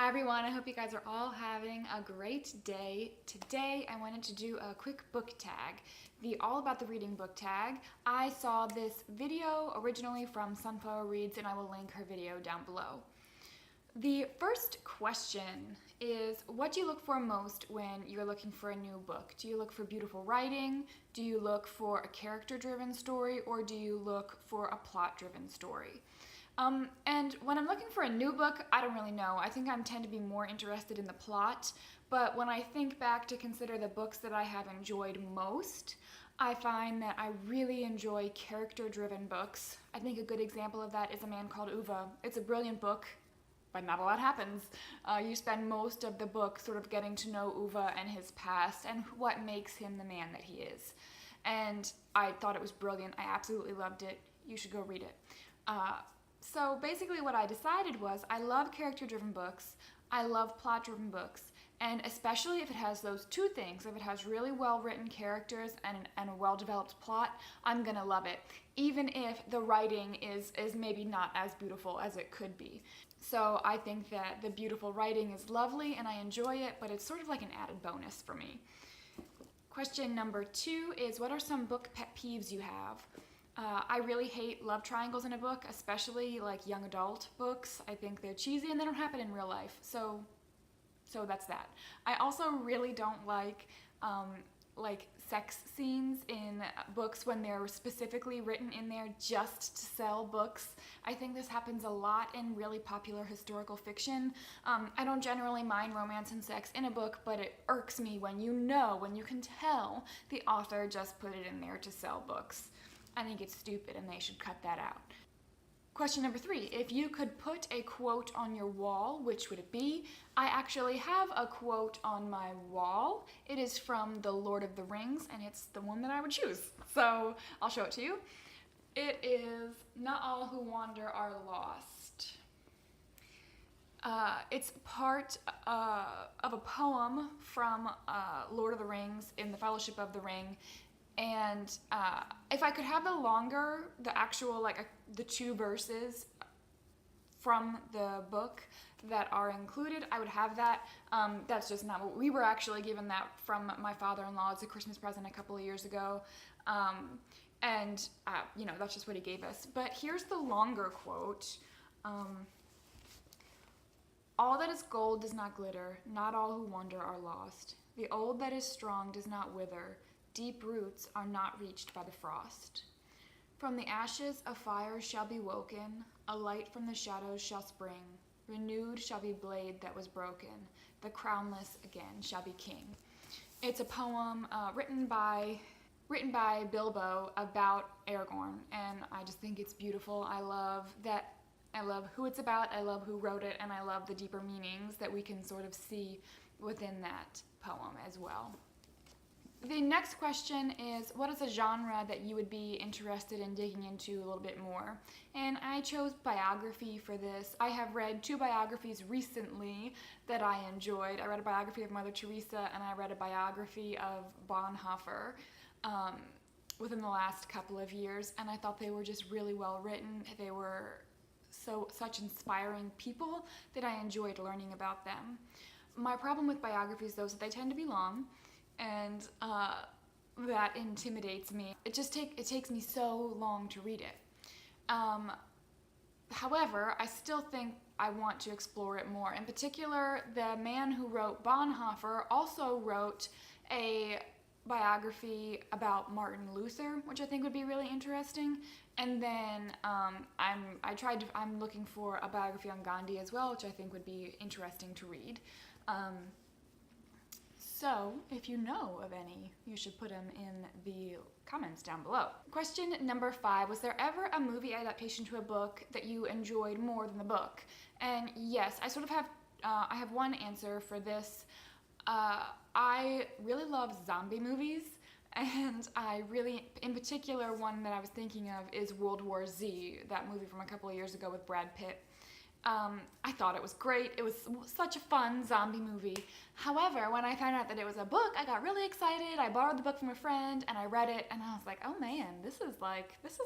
Hi everyone, I hope you guys are all having a great day. Today I wanted to do a quick book tag, the All About the Reading book tag. I saw this video originally from Sunflower Reads and I will link her video down below. The first question is, what do you look for most when you're looking for a new book? Do you look for beautiful writing? Do you look for a character-driven story? Or do you look for a plot-driven story? And when I'm looking for a new book, I don't really know. I think I tend to be more interested in the plot, but when I think back to consider the books that I have enjoyed most, I find that I really enjoy character-driven books. I think a good example of that is A Man Called Ove. It's a brilliant book, but not a lot happens. You spend most of the book sort of getting to know Ove and his past and what makes him the man that he is. And I thought it was brilliant. I absolutely loved it. You should go read it. So basically what I decided was I love character-driven books, I love plot-driven books, and especially if it has those two things, if it has really well-written characters and a well-developed plot, I'm gonna love it, even if the writing is maybe not as beautiful as it could be. So I think that the beautiful writing is lovely and I enjoy it, but it's sort of like an added bonus for me. Question number 2 is, what are some book pet peeves you have? I really hate love triangles in a book, especially like young adult books. I think they're cheesy and they don't happen in real life. So that's that. I also really don't like sex scenes in books when they're specifically written in there just to sell books. I think this happens a lot in really popular historical fiction. I don't generally mind romance and sex in a book, but it irks me when you can tell the author just put it in there to sell books. I think it's stupid and they should cut that out. Question number 3, if you could put a quote on your wall, which would it be? I actually have a quote on my wall. It is from The Lord of the Rings and it's the one that I would choose. So I'll show it to you. It is, "Not all who wander are lost." It's part of a poem from Lord of the Rings in the Fellowship of the Ring. And if I could have the actual, the 2 verses from the book that are included, I would have that. That's just not what we were actually given that from my father-in-law as a Christmas present a couple of years ago. That's just what he gave us. But here's the longer quote. "All that is gold does not glitter, not all who wander are lost. The old that is strong does not wither, deep roots are not reached by the frost. From the ashes a fire shall be woken, a light from the shadows shall spring. Renewed shall be blade that was broken, the crownless again shall be king." It's a poem written by Bilbo about Aragorn, and I just think it's beautiful. I love that. I love who it's about, I love who wrote it, and I love the deeper meanings that we can sort of see within that poem as well. The next question is, what is a genre that you would be interested in digging into a little bit more? And I chose biography for this. I have read 2 biographies recently that I enjoyed. I read a biography of Mother Teresa and I read a biography of Bonhoeffer within the last couple of years, and I thought they were just really well written. They were such inspiring people that I enjoyed learning about them. My problem with biographies, though, is that they tend to be long, and that intimidates me. It takes me so long to read it. However, I still think I want to explore it more. In particular, the man who wrote Bonhoeffer also wrote a biography about Martin Luther, which I think would be really interesting. And then I'm looking for a biography on Gandhi as well, which I think would be interesting to read. So, if you know of any, you should put them in the comments down below. Question number 5, was there ever a movie adaptation to a book that you enjoyed more than the book? And yes, I have one answer for this. I really love zombie movies, and in particular, one that I was thinking of is World War Z, that movie from a couple of years ago with Brad Pitt. I thought it was great. It was such a fun zombie movie. However, when I found out that it was a book, I got really excited. I borrowed the book from a friend and I read it and I was like, oh man, this is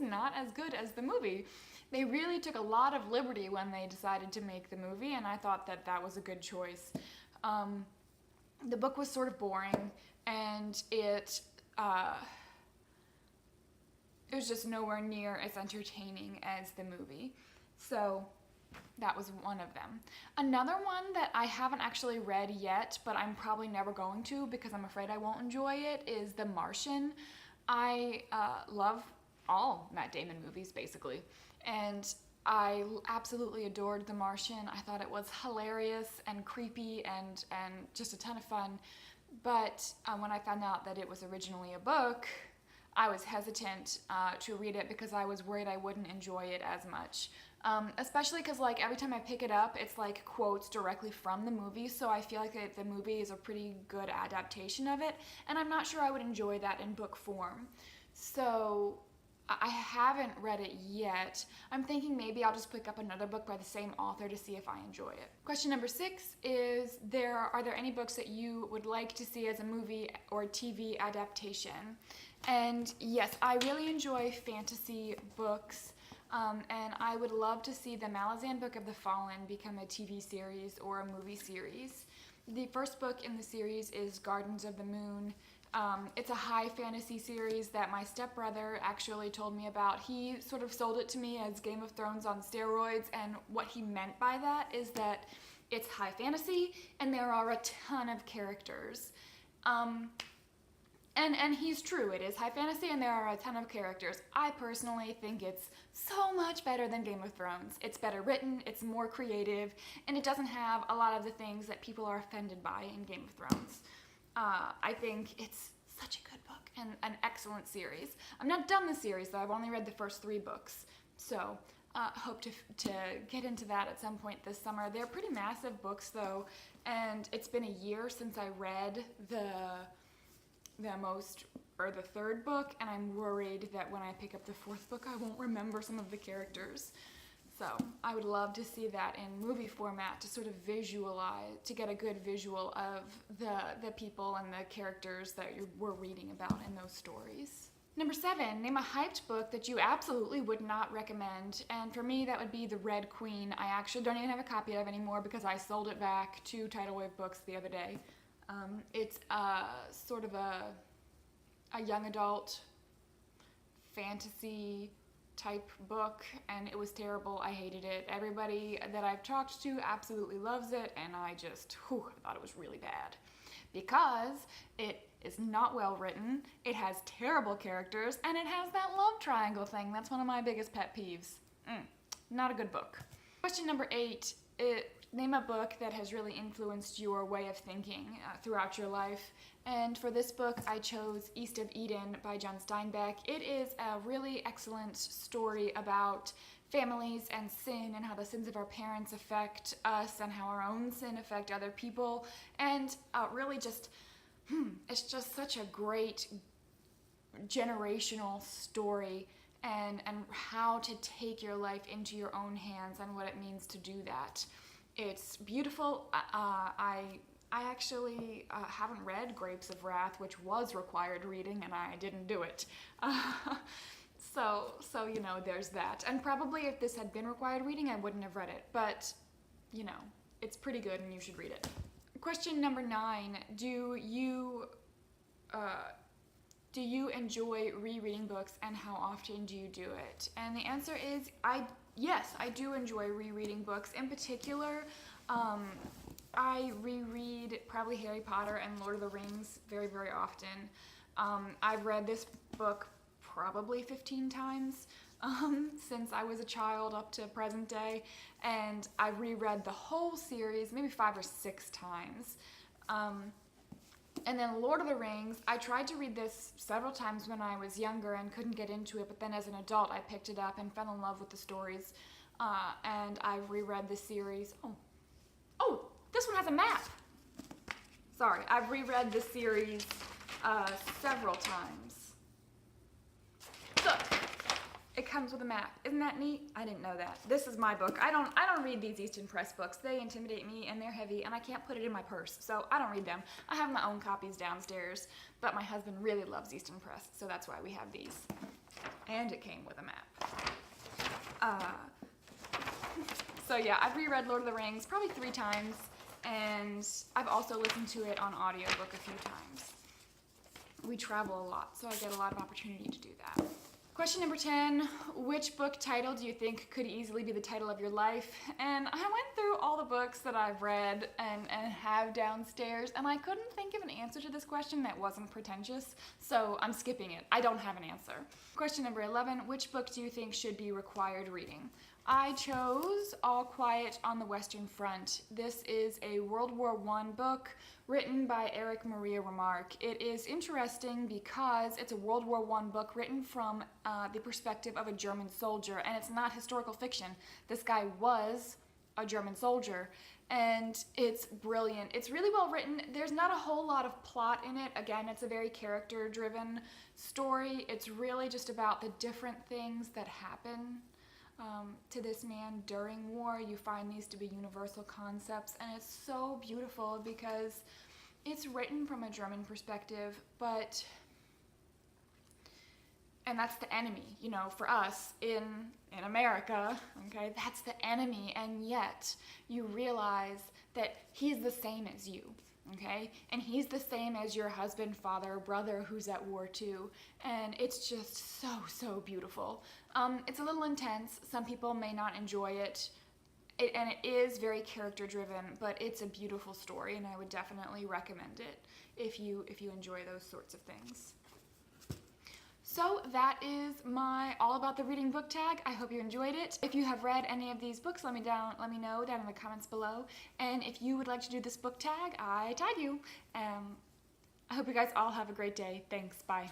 not as good as the movie. They really took a lot of liberty when they decided to make the movie, and I thought that that was a good choice. The book was sort of boring, and it was just nowhere near as entertaining as the movie. So that was one of them. Another one that I haven't actually read yet, but I'm probably never going to because I'm afraid I won't enjoy it, is The Martian. I love all Matt Damon movies, basically. And I absolutely adored The Martian. I thought it was hilarious and creepy and just a ton of fun. But when I found out that it was originally a book, I was hesitant to read it because I was worried I wouldn't enjoy it as much. Especially because like every time I pick it up, it's like quotes directly from the movie, so I feel like the movie is a pretty good adaptation of it, and I'm not sure I would enjoy that in book form. So I haven't read it yet. I'm thinking maybe I'll just pick up another book by the same author to see if I enjoy it. Question number 6 is, are there any books that you would like to see as a movie or TV adaptation? And yes, I really enjoy fantasy books. And I would love to see the Malazan Book of the Fallen become a TV series or a movie series. The first book in the series is Gardens of the Moon. It's a high fantasy series that my stepbrother actually told me about. He sort of sold it to me as Game of Thrones on steroids, and what he meant by that is that it's high fantasy and there are a ton of characters. And he's true, it is high fantasy and there are a ton of characters. I personally think it's so much better than Game of Thrones. It's better written, it's more creative, and it doesn't have a lot of the things that people are offended by in Game of Thrones. I think it's such a good book and an excellent series. I've not done the series though, I've only read the first 3 books. So hope to get into that at some point this summer. They're pretty massive books though, and it's been a year since I read the 3rd book, and I'm worried that when I pick up the 4th book I won't remember some of the characters. So I would love to see that in movie format to sort of visualize, to get a good visual of the people and the characters that we're reading about in those stories. Number 7, name a hyped book that you absolutely would not recommend. And for me, that would be The Red Queen. I actually don't even have a copy of it anymore because I sold it back to Tidal Wave Books the other day. It's sort of a young adult fantasy type book, and it was terrible. I hated it. Everybody that I've talked to absolutely loves it, and I thought it was really bad because it is not well written, it has terrible characters, and it has that love triangle thing. That's one of my biggest pet peeves. Not a good book. Question number 8, name a book that has really influenced your way of thinking throughout your life. And for this book, I chose East of Eden by John Steinbeck. It is a really excellent story about families and sin and how the sins of our parents affect us and how our own sin affect other people. And really just, it's just such a great generational story and how to take your life into your own hands and what it means to do that. It's beautiful. I actually haven't read Grapes of Wrath, which was required reading, and I didn't do it. So you know, there's that. And probably if this had been required reading, I wouldn't have read it. But, you know, it's pretty good and you should read it. Question number 9, do you enjoy rereading books, and how often do you do it? And the answer is yes, I do enjoy rereading books. In particular, I reread probably Harry Potter and Lord of the Rings very, very often. I've read this book probably 15 times since I was a child up to present day, and I reread the whole series maybe 5 or 6 times. And then Lord of the Rings, I tried to read this several times when I was younger and couldn't get into it, but then as an adult I picked it up and fell in love with the stories, and I've reread the series. Oh, this one has a map! Sorry, I've reread the series several times. Look, it comes with a map. Isn't that neat? I didn't know that. This is my book. I don't read these Easton Press books. They intimidate me and they're heavy and I can't put it in my purse, so I don't read them. I have my own copies downstairs, but my husband really loves Easton Press, so that's why we have these. And it came with a map. So yeah, I've reread Lord of the Rings probably 3 times, and I've also listened to it on audiobook a few times. We travel a lot, so I get a lot of opportunity to do that. Question number 10, which book title do you think could easily be the title of your life? And I went through all the books that I've read and have downstairs, and I couldn't think of an answer to this question that wasn't pretentious, so I'm skipping it. I don't have an answer. Question number 11, which book do you think should be required reading? I chose All Quiet on the Western Front. This is a World War I book written by Erich Maria Remarque. It is interesting because it's a World War I book written from the perspective of a German soldier, and it's not historical fiction. This guy was a German soldier, and it's brilliant. It's really well written. There's not a whole lot of plot in it. Again, it's a very character-driven story. It's really just about the different things that happen to this man during war. You find these to be universal concepts, and it's so beautiful because it's written from a German perspective, and that's the enemy, you know, for us in America, okay, that's the enemy, and yet you realize that he's the same as you, okay, and he's the same as your husband, father, brother who's at war too, and it's just so beautiful. It's a little intense. Some people may not enjoy it, and it is very character driven, but it's a beautiful story, and I would definitely recommend it if you enjoy those sorts of things. So that is my all about the reading book tag. I hope you enjoyed it. If you have read any of these books, let me know down in the comments below. And if you would like to do this book tag, I tag you. I hope you guys all have a great day. Thanks. Bye.